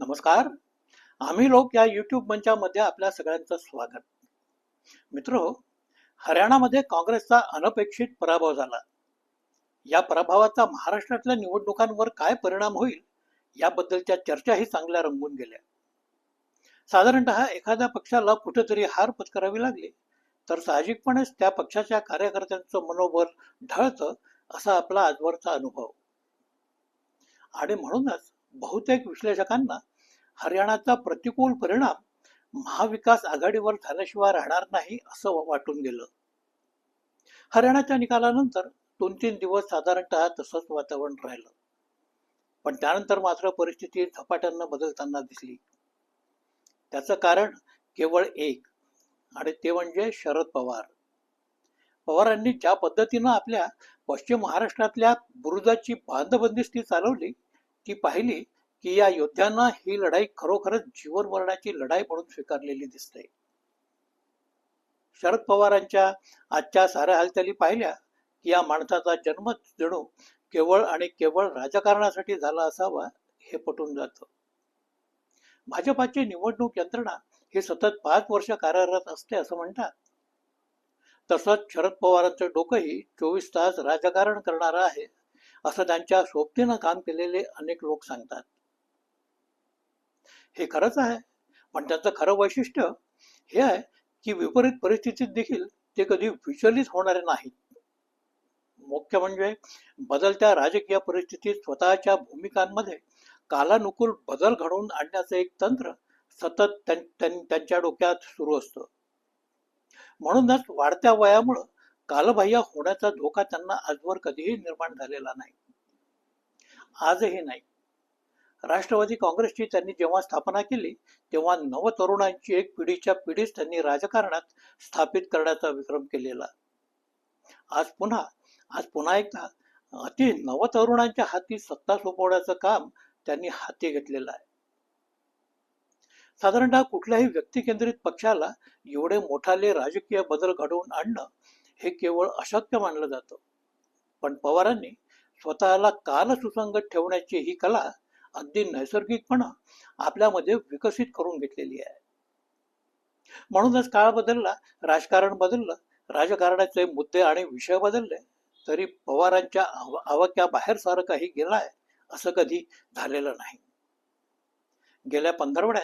नमस्कार. आम्ही लोक या YouTube मंचामध्ये आपल्या सगळ्यांचं स्वागत. मित्रो, हरियाणामध्ये काँग्रेसचा अनपेक्षित पराभव झाला. या पराभवाचा महाराष्ट्रातल्या निवडणुकांवर काय परिणाम होईल याबद्दलच्या चर्चाही चांगल्या रंगून गेल्या. साधारणतः एखाद्या पक्षाला कुठेतरी हार पत्करावी लागली तर साहजिकपणेच त्या पक्षाच्या कार्यकर्त्यांचं मनोबल ढळतं, असा आपला आजवरचा अनुभव. आणि म्हणूनच बहुतेक विश्लेषकांना हरियाणाचा प्रतिकूल परिणाम महाविकास आघाडीवर झाल्याशिवाय राहणार नाही असं वाटून गेलं. हरियाणाच्या निकालानंतर 2-3 दिवस साधारणतः तसंच वातावरण राहिलं, पण त्यानंतर मात्र परिस्थिती झपाट्यानं बदलताना दिसली. त्याचं कारण केवळ एक, आणि ते म्हणजे शरद पवार. पवारांनी ज्या पद्धतीनं आपल्या पश्चिम महाराष्ट्रातल्या बुरुजाची बांधबंदिस्ती चालवली ती पाहिली की या योद्ध्यांना ही लढाई खरोखरच जीवन मरणाची लढाई म्हणून स्वीकारलेली दिसते. शरद पवारांच्या आजच्या साऱ्या हालचाली पाहिल्या की या माणसाचा जन्म जणू केवळ आणि केवळ राजकारणासाठी झाला असावा हे पटून जातं. भाजपाची निवडणूक यंत्रणा ही सतत 5 वर्ष कार्यरत असते असं म्हणतात. तसंच शरद पवारांचं डोकंही 24 तास राजकारण करणारं आहे असं त्यांच्या सोबतीनं काम केलेले अनेक लोक सांगतात. हे खरंच आहे, पण त्याचं खरं वैशिष्ट्य हे आहे की विपरीत परिस्थितीत देखील ते कधी विचलित होणारे नाहीत. मुख्य म्हणजे बदलत्या राजकीय परिस्थितीत स्वतःच्या भूमिकांमध्ये कालानुकूल बदल घडवून आणण्याचं एक तंत्र सतत त्यांच्या डोक्यात सुरू असतं. म्हणूनच वाढत्या वयामुळं कालबाह्य होण्याचा धोका त्यांना आजवर कधीही निर्माण झालेला नाही, आजही नाही. राष्ट्रवादी काँग्रेसची त्यांनी जेव्हा स्थापना केली तेव्हा नवतरुणांची एक पिढीच्या पिढीच त्यांनी राजकारणात स्थापित करण्याचा विक्रम केलेला. आज पुन्हा एकदा अति नवतरुणांच्या हाती सत्ता सोपवण्याचं काम त्यांनी हाती घेतलेलं आहे. साधारणतः कुठल्याही व्यक्तिकेंद्रित पक्षाला एवढे मोठाले राजकीय बदल घडवून आणणं हे केवळ अशक्य मानलं जातं, पण पवारांनी स्वतःला काल सुसंगत ठेवण्याची ही कला अगदी नैसर्गिकपणे आपल्यामध्ये विकसित करून घेतलेली आहे. म्हणूनच काळ बदलला, राजकारण बदललं, राजकारणाचे मुद्दे आणि विषय बदलले, तरी पवारांच्या आवाक्याबाहेर सारं काही गेलाय असं कधी झालेलं नाही. गेल्या 15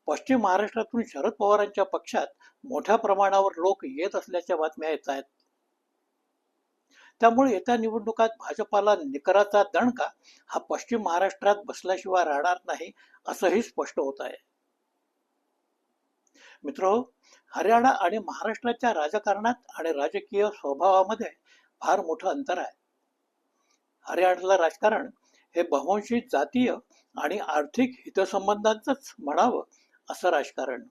पश्चिम महाराष्ट्रातून शरद पवारांच्या पक्षात मोठ्या प्रमाणावर लोक येत असल्याच्या बातम्या येत आहेत. त्यामुळे येत्या निवडणुकात भाजपाला निकराचा दणका हा पश्चिम महाराष्ट्रात बसल्याशिवाय राहणार नाही असंही स्पष्ट होत आहे. मित्रो, हरियाणा आणि महाराष्ट्राच्या राजकारणात आणि राजकीय स्वभावामध्ये फार मोठं अंतर आहे. हरियाणातलं राजकारण हे बहुवंशी जातीय आणि आर्थिक हितसंबंधांचंच म्हणावं असं राजकारण.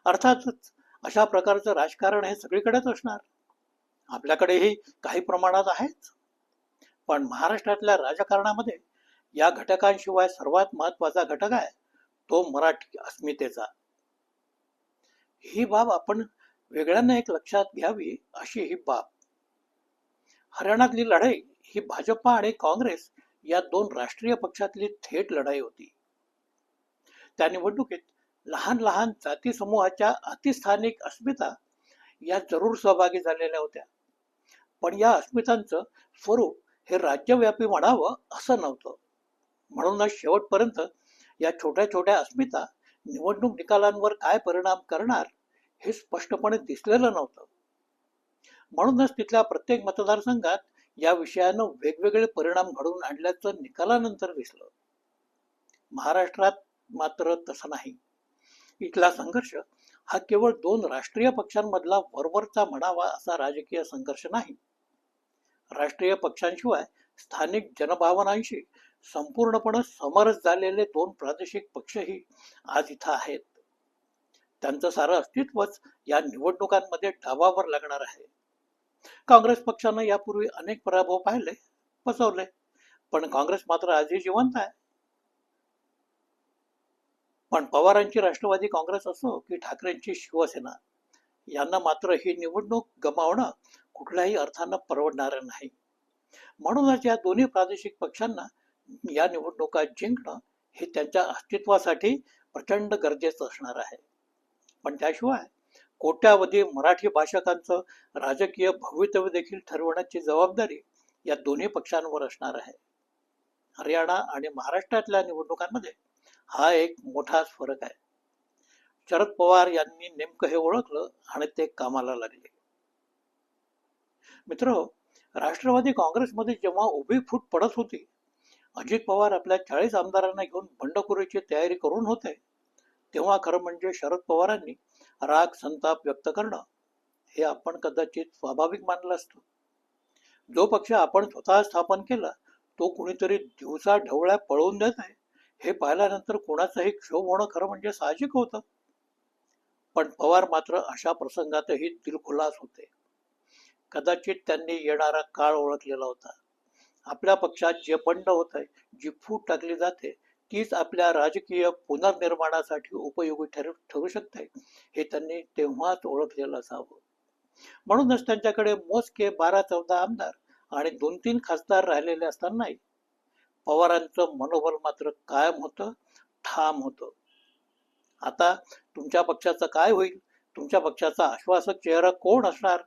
अर्थातच अशा प्रकारचं राजकारण हे सगळीकडेच असणार, आपल्याकडेही काही प्रमाणात आहेच. पण महाराष्ट्रातल्या राजकारणामध्ये या घटकांशिवाय सर्वात महत्वाचा घटक आहे तो मराठी अस्मितेचा. ही बाब आपण वेगळ्यानं एक लक्षात घ्यावी अशी ही बाब. हरियाणातली लढाई ही भाजपा आणि काँग्रेस या 2 राष्ट्रीय पक्षातली थेट लढाई होती. त्या निवडणुकीत लहान लहान जाती समूहाच्या अतिस्थानिक अस्मिता या जरूर सहभागी झालेल्या होत्या, पण या अस्मितांचं स्वरूप हे राज्यव्यापी म्हणावं असं नव्हतं. म्हणूनच शेवटपर्यंत या छोट्या छोट्या अस्मिता निवडणूक निकालांवर काय परिणाम करणार हे स्पष्टपणे दिसलेलं नव्हतं. म्हणूनच तिथल्या प्रत्येक मतदारसंघात या विषयानं वेगवेगळे परिणाम घडवून आणल्याचं निकालानंतर दिसलं. महाराष्ट्रात मात्र तसं नाही. इथला संघर्ष हा केवळ 2 राष्ट्रीय पक्षांमधला वरवरचा म्हणावा असा राजकीय संघर्ष नाही. राष्ट्रीय पक्षांशिवाय स्थानिक जनभावनांशी संपूर्णपणे समरस झालेले 2 प्रादेशिक पक्षही आज इथं आहेत. त्यांचं सारं अस्तित्वच या निवडणुकांमध्ये डावावर लागणार आहे. काँग्रेस पक्षानं यापूर्वी अनेक पराभव पाहिले, पचवले, पण काँग्रेस मात्र आजही जिवंत आहे. पण पवारांची राष्ट्रवादी काँग्रेस असो की ठाकरेंची शिवसेना, यांना मात्र ही निवडणूक गमावणं कुठल्याही अर्थानं परवडणारं नाही. म्हणूनच या दोन्ही प्रादेशिक पक्षांना या निवडणुका जिंकणं हे त्यांच्या अस्तित्वासाठी प्रचंड गरजेचं असणार आहे. पण त्याशिवाय कोट्यावधी मराठी भाषकांचं राजकीय भवितव्य देखील ठरवण्याची जबाबदारी या दोन्ही पक्षांवर असणार आहे. हरियाणा आणि महाराष्ट्रातल्या निवडणुकांमध्ये हा एक मोठाच फरक आहे. शरद पवार यांनी नेमकं हे ओळखलं आणि ते कामाला लागले. मित्र, राष्ट्रवादी काँग्रेसमध्ये जेव्हा उभी फूट पडत होती, अजित पवार आपल्या 40 आमदारांना घेऊन बंडखोरीची तयारी करून होते, तेव्हा खरं म्हणजे शरद पवारांनी राग संताप व्यक्त करणं हे आपण कदाचित स्वाभाविक मानलं असतं. जो पक्ष आपण स्वतः स्थापन केला तो कुणीतरी दिवसा ढवळ्या पळवून देत आहे हे पाहिल्यानंतर कोणाचाही क्षोभ होणं खरं म्हणजे साहजिक होतं. पण पवार मात्र अशा प्रसंगातही दिलखुलास होते. कदाचित त्यांनी येणारा काळ ओळखलेला होता. आपल्या पक्षात जे बंड होत आहे, जी फूट टाकली जाते, तीच आपल्या राजकीय पुनर्निर्माणासाठी उपयोगी ठरू शकते हे त्यांनी तेव्हाच ओळखलेलं असावं. म्हणूनच त्यांच्याकडे मोजके 12-14 आमदार आणि 2-3 खासदार राहिलेले असतानाही पवारांचं मनोबल मात्र कायम होतं, ठाम होतं. आता तुमच्या पक्षाचं काय होईल, तुमच्या पक्षाचा आश्वासक चेहरा कोण असणार,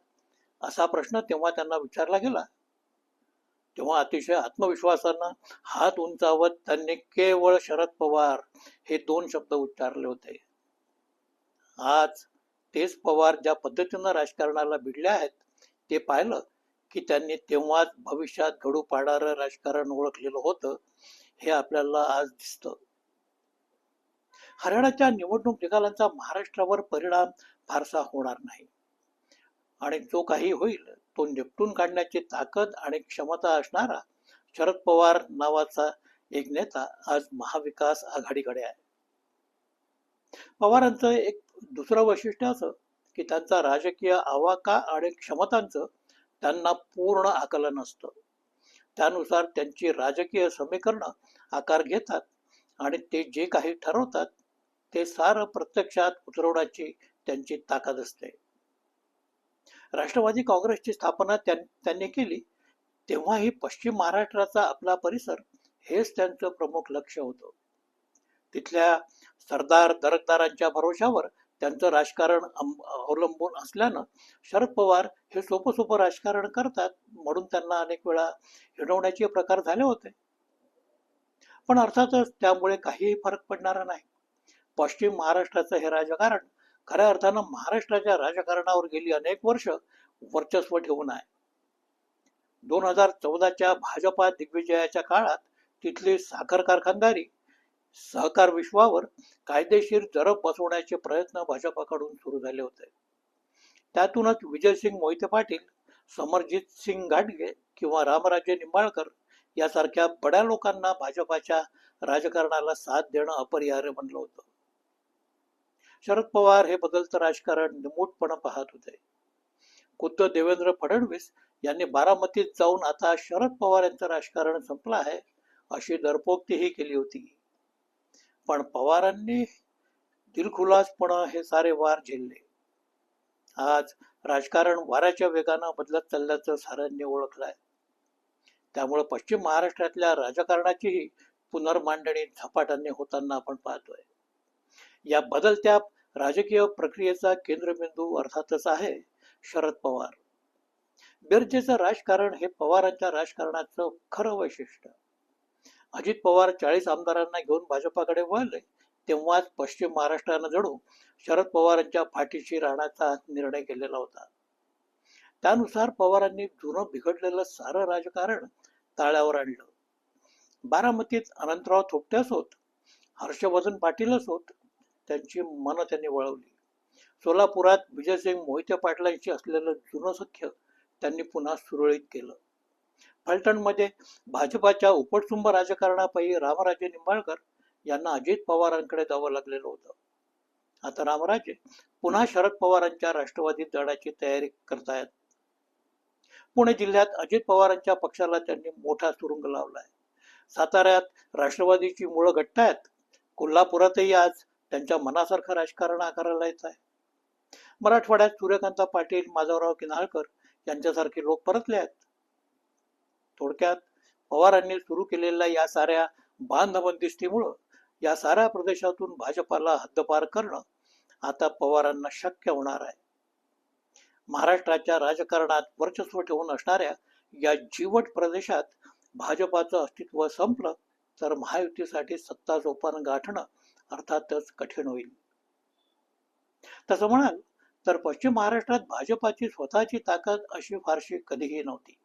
असा प्रश्न तेव्हा त्यांना विचारला गेला. तेव्हा अतिशय आत्मविश्वासानं हात उंचावत त्यांनी केवळ शरद पवार हे 2 शब्द उच्चारले होते. आज तेच पवार ज्या पद्धतीनं राजकारणाला भिडले आहेत ते पाहिलं की त्यांनी तेव्हाच भविष्यात घडू पाडणारं राजकारण ओळखलेलं होतं हे आपल्याला आज दिसतं. हरियाणाच्या निवडणूक निकालांचा महाराष्ट्रावर परिणाम फारसा होणार नाही आणि जो काही होईल तो निपटून काढण्याची ताकद आणि क्षमता असणारा शरद पवार नावाचा एक नेता आज महाविकास आघाडीकडे आहे. पवारांचं एक दुसरं वैशिष्ट्य असं की त्यांचा राजकीय आवाका आणि क्षमतांचं त्यांना पूर्ण आकलन असतं. त्यानुसार त्यांची राजकीय समीकरणं आकार घेतात आणि ते जे काही ठरवतात ते सारं प्रत्यक्षात उतरवण्याची त्यांची ताकद असते. राष्ट्रवादी काँग्रेसची स्थापना त्यांनी केली तेव्हाही पश्चिम महाराष्ट्राचा आपला परिसर हेच त्यांचं प्रमुख लक्ष होतं. तिथल्या सरदार दरकदारांच्या भरोशावर त्यांचं राजकारण अवलंबून असल्यानं शरद पवार हे सोपं राजकारण करतात म्हणून त्यांना अनेक वेळा हिणवण्याचे प्रकार झाले होते. पण अर्थातच त्यामुळे काहीही फरक पडणारा नाही. पश्चिम महाराष्ट्राचं हे राजकारण खऱ्या अर्थानं महाराष्ट्राच्या राजकारणावर गेली अनेक वर्ष वर्चस्व ठेवून आहे. 2014च्या भाजपा दिग्विजयाच्या काळात तिथली साखर कारखानदारी सहकार विश्वावर कायदेशीर जरब बसवण्याचे प्रयत्न भाजपाकडून सुरू झाले होते. त्यातूनच विजयसिंग मोहिते पाटील, समरजित सिंग घाटगे किंवा रामराजे निंबाळकर यासारख्या बड्या लोकांना भाजपाच्या राजकारणाला साथ देणं अपरिहार्य बनलं होतं. शरद पवार हे बदलतं राजकारण निमूटपणे पाहत होते. खुद्द देवेंद्र फडणवीस यांनी बारामतीत जाऊन आता शरद पवार यांचं राजकारण संपलं आहे अशी दरपोक्तीही केली होती. पण पवारांनी दिलखुलासपणे हे सारे वार झेलले. आज राजकारण वाऱ्याच्या वेगानं बदलत चालल्याचं साऱ्यांनी ओळखलंय. त्यामुळे पश्चिम महाराष्ट्रातल्या राजकारणाचीही पुनर्मांडणी झपाट्याने होताना आपण पाहतोय. या बदलत्या राजकीय प्रक्रियेचा केंद्रबिंदू अर्थातच आहे शरद पवार. बेरजेचं राजकारण हे पवारांच्या राजकारणाचं खरं वैशिष्ट्य. अजित पवार 40 आमदारांना घेऊन भाजपाकडे वळले तेव्हाच पश्चिम महाराष्ट्रानं जणू शरद पवारांच्या पाठीशी राहण्याचा निर्णय केलेला होता. त्यानुसार पवारांनी जुनं बिघडलेलं सारं राजकारण ताळ्यावर आणलं. बारामतीत अनंतराव थोपटे असोत, हर्षवर्धन पाटील असोत, त्यांची मनं त्यांनी वळवली. सोलापुरात विजयसिंग मोहिते पाटलांशी असलेलं जुनं सख्य त्यांनी पुन्हा सुरळीत केलं. फलटणमध्ये भाजपाच्या उपटसुंब राजकारणापायी रामराजे निंबाळकर यांना अजित पवारांकडे जावं लागलेलं होतं. आता रामराजे पुन्हा शरद पवारांच्या राष्ट्रवादीत जाण्याची तयारी करतायत. पुणे जिल्ह्यात अजित पवारांच्या पक्षाला त्यांनी मोठा सुरुंग लावलाय. साताऱ्यात राष्ट्रवादीची मुळं घट्ट आहेत. कोल्हापुरातही आज त्यांच्या मनासारखं राजकारण आकाराला येत आहे. मराठवाड्यात सूर्यकांत पाटील, माधवराव किन्हाळकर यांच्यासारखे लोक परतले आहेत. थोडक्यात पवारांनी सुरू केलेल्या या साऱ्या बांधबंदिस्तीमुळं या साऱ्या प्रदेशातून भाजपाला हद्दपार करणं आता पवारांना शक्य होणार आहे. महाराष्ट्राच्या राजकारणात वर्चस्व ठेवून असणाऱ्या या जीवट प्रदेशात भाजपाचं अस्तित्व संपलं तर महायुतीसाठी सत्ता सोपान गाठणं अर्थातच कठीण होईल. तसं म्हणाल तर पश्चिम महाराष्ट्रात भाजपाची स्वतःची ताकद अशी फारशी कधीही नव्हती.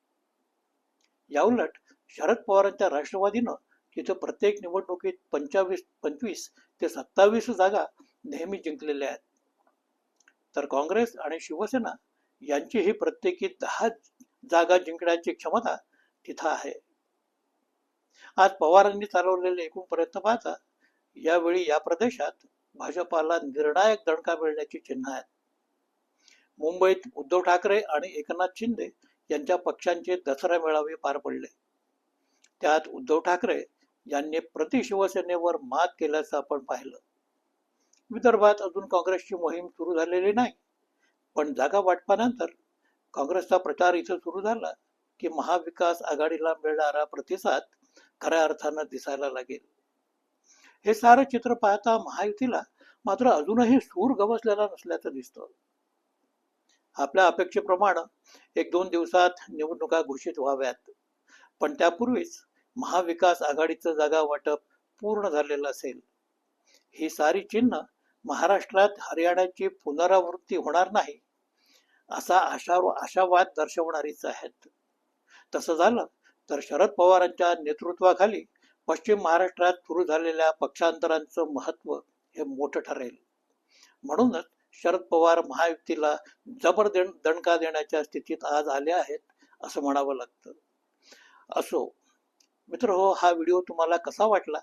याउलट शरद पवारांच्या राष्ट्रवादीनं तिथं प्रत्येक निवडणुकीत 25 ते 27 जागा नेहमी जिंकलेल्या आहेत, तर काँग्रेस आणि शिवसेना यांचीही प्रत्येकी 10 जागा जिंकण्याची क्षमता तिथं आहे. आज पवारांनी चालवलेले एकूण प्रयत्न पाहता यावेळी या प्रदेशात भाजपाला निर्णायक दणका मिळण्याची चिन्ह आहेत. मुंबईत उद्धव ठाकरे आणि एकनाथ शिंदे यांच्या पक्षांचे दसरा मेळावे पार पडले. त्यात उद्धव ठाकरे यांनी प्रति शिवसेनेवर मात केल्याचं आपण पाहिलं. विदर्भात अजून काँग्रेसची मोहीम सुरू झालेली नाही, पण जागा वाटपानंतर काँग्रेसचा प्रचार इथं सुरू झाला की महाविकास आघाडीला मिळणारा प्रतिसाद खऱ्या अर्थानं दिसायला लागेल. हे सारं चित्र पाहता महायुतीला मात्र अजूनही सूर गवसलेला नसल्याचं दिसतं. आपल्या अपेक्षेप्रमाणे 1-2 दिवसात निवडणुका घोषित व्हाव्यात, पण त्यापूर्वीच महाविकास आघाडीचं जागा वाटप पूर्ण झालेलं असेल. ही सारी चिन्ह महाराष्ट्रात हरियाणाची पुनरावृत्ती होणार नाही असा आशावाद दर्शवणारीच आहेत. तसं झालं तर शरद पवारांच्या नेतृत्वाखाली पश्चिम महाराष्ट्रात सुरू झालेल्या पक्षांतरांचं महत्व हे मोठं ठरेल. म्हणूनच शरद पवार महायुतीला जबर दणका देण्याच्या स्थितीत आज आले आहेत असं म्हणावं लागतं. असो मित्र हो, हा व्हिडिओ तुम्हाला कसा वाटला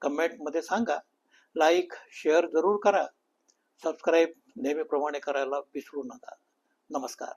कमेंटमध्ये सांगा. लाईक शेअर जरूर करा. सबस्क्राईब नेहमीप्रमाणे करायला विसरू नका. नमस्कार.